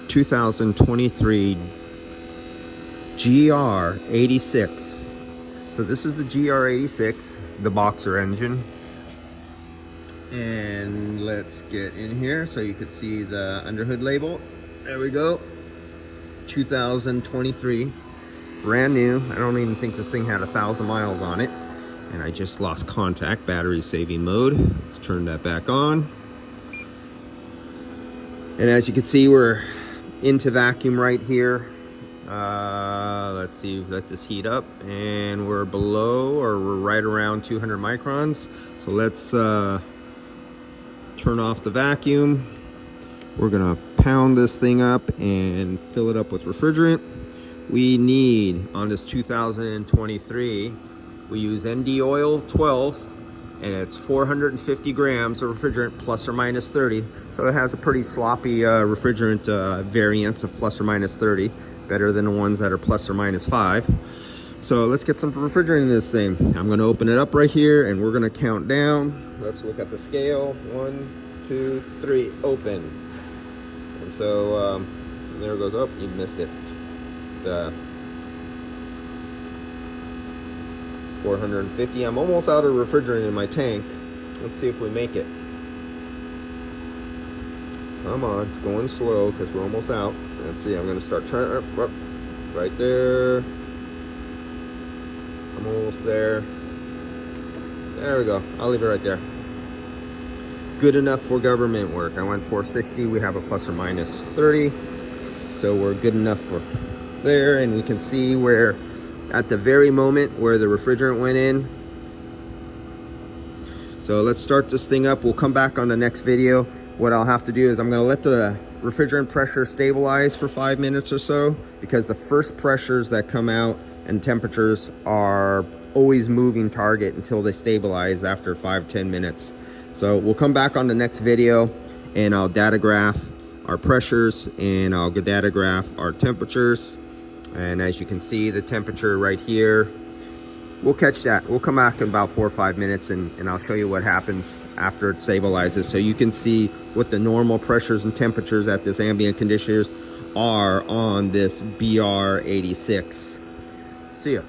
2023 GR86. So this is the GR86, the boxer engine. And let's get in here so you can see the underhood label. There we go. 2023, brand new. I don't even think this thing had 1,000 miles on it. And I just lost contact, battery saving mode. Let's turn that back on. And as you can see, we're into vacuum right here. Let's see, let this heat up, and we're below, or we're right around 200 microns. So let's turn off the vacuum. We're gonna pound this thing up and fill it up with refrigerant. We need, on this 2023, we use ND-12, and it's 450 grams of refrigerant, plus or minus 30. So it has a pretty sloppy refrigerant variance of plus or minus 30, better than the ones that are plus or minus 5. So let's get some refrigerant in this thing. I'm gonna open it up right here, and we're gonna count down. Let's look at the scale. 1, 2, 3, open. And so there it goes. Oh, you missed it. The 450. I'm almost out of refrigerant in my tank. Let's see if we make it. Come on, it's going slow because we're almost out. Let's see, I'm gonna start turning up right there. I'm almost there. There we go. I'll leave it right there. Good enough for government work. I went 460. We have a plus or minus 30. So we're good enough for there, and we can see where at the very moment where the refrigerant went in. So let's start this thing up. We'll come back on the next video. What I'll have to do is I'm gonna let the refrigerant pressure stabilize for 5 minutes or so, because the first pressures that come out and temperatures are always moving target until they stabilize after 5-10 minutes. So we'll come back on the next video, and I'll data graph our pressures, and I'll data graph our temperatures. And as you can see, the temperature right here, we'll catch that. We'll come back in about 4 or 5 minutes, and I'll show you what happens after it stabilizes, so you can see what the normal pressures and temperatures at this ambient conditioners are on this BR86. See ya.